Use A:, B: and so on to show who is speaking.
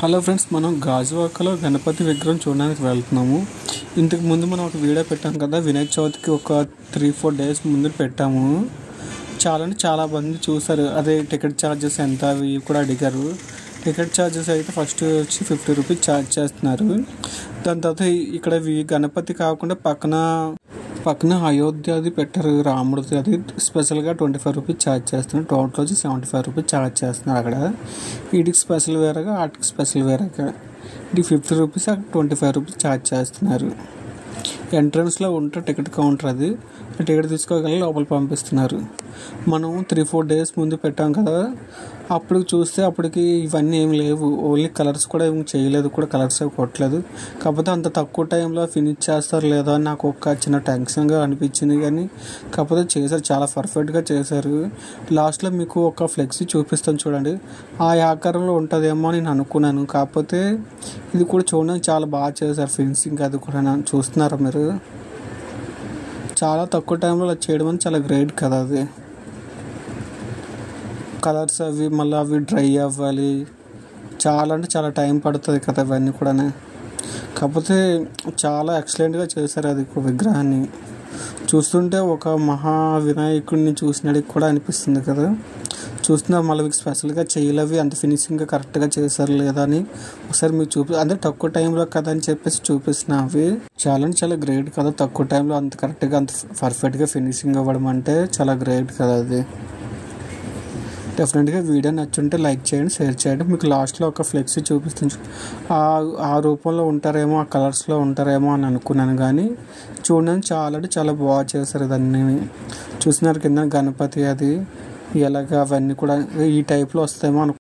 A: Hello friends, మనం గాజువాకలో గణపతి విగ్రహం చూడడానికి వెళ్తున్నాము. ఇంతకు ముందు మనం ఒక వీడియో పెట్టాం కదా, వినాయక చవితికి ఒక 3-4 డేస్ ముందు పెట్టాము. చాలా మంది చూసారు. అదే టికెట్ ఛార్జెస్ ఎంత అవి కూడా అడిగారు. టికెట్ ఛార్జెస్ అయితే ఫస్ట్ వచ్చి 50 రూపీస్ ఛార్జ్ చేస్తున్నారు. దాని తర్వాత ఇక్కడ గణపతి కాకుండా పక్కన అయోధ్యది పెట్టారు, రాముడిది. అది స్పెషల్గా 25 రూపీస్ ఛార్జ్ చేస్తున్నారు. టోటల్ వచ్చి 75 రూపీస్ ఛార్జ్ చేస్తున్నారు. అక్కడ వీటికి స్పెషల్ వేరేగా, వాటికి స్పెషల్ వేరేగా. ఇది 50 రూపీస్, 25 రూపీస్ ఛార్జ్ చేస్తున్నారు. ఎంట్రన్స్లో ఉంటే టికెట్ కౌంటర్, అది టికెట్ తీసుకోగల లోపల పంపిస్తున్నారు. మనం 3-4 డేస్ ముందు పెట్టాం కదా, అప్పుడు చూస్తే అప్పటికి ఇవన్నీ ఏమి లేవు. ఓన్లీ కలర్స్ కూడా ఏమి చేయలేదు, కూడా కలర్స్ అవి కొట్టలేదు. కాకపోతే అంత తక్కువ టైంలో ఫినిష్ చేస్తారు లేదా అని నాకు ఒక చిన్న టెన్షన్గా అనిపించింది. కానీ కాకపోతే చేశారు, చాలా పర్ఫెక్ట్గా చేశారు. లాస్ట్లో మీకు ఒక ఫ్లెక్సీ చూపిస్తాను చూడండి, ఆ ఆకారంలో ఉంటుందేమో అని నేను అనుకున్నాను. కాకపోతే ఇది కూడా చూడడానికి చాలా బాగా చేశారు. ఫినిషింగ్ అది కూడా చూస్తున్నారా మీరు? చాలా తక్కువ టైంలో అలా చేయడం అని చాలా గ్రేట్ కదా. అది కలర్స్ అవి మళ్ళీ అవి డ్రై అవ్వాలి, చాలా టైం పడుతుంది కదా ఇవన్నీ కూడా. కాకపోతే చాలా ఎక్సలెంట్గా చేశారు అది విగ్రహాన్ని. చూస్తుంటే ఒక మహా వినాయకుడిని చూసినడికి కూడా అనిపిస్తుంది కదా. చూస్తున్నారు మళ్ళీ మీకు స్పెషల్గా చేయలేవి అంత ఫినిషింగ్గా కరెక్ట్గా చేశారు లేదా అని ఒకసారి మీకు అంటే తక్కువ టైంలో కదా అని చెప్పేసి చూపిస్తున్నా. అవి చాలా గ్రేట్ కదా, తక్కువ టైంలో అంత కరెక్ట్గా అంత పర్ఫెక్ట్గా ఫినిషింగ్ అవ్వడం అంటే చాలా గ్రేట్ కదా. అది డెఫినెట్గా వీడియో నచ్చుంటే లైక్ చేయండి, షేర్ చేయండి. మీకు లాస్ట్లో ఒక ఫ్లెక్సీ చూపిస్తుంది, ఆ రూపంలో ఉంటారేమో, ఆ కలర్స్లో ఉంటారేమో అని అనుకున్నాను. కానీ చూడడానికి చాలా బాగా చేశారు. దాన్ని చూస్తున్నారు కింద గణపతి అది ఎలాగ అవన్నీ కూడా ఈ టైప్లో వస్తాయేమో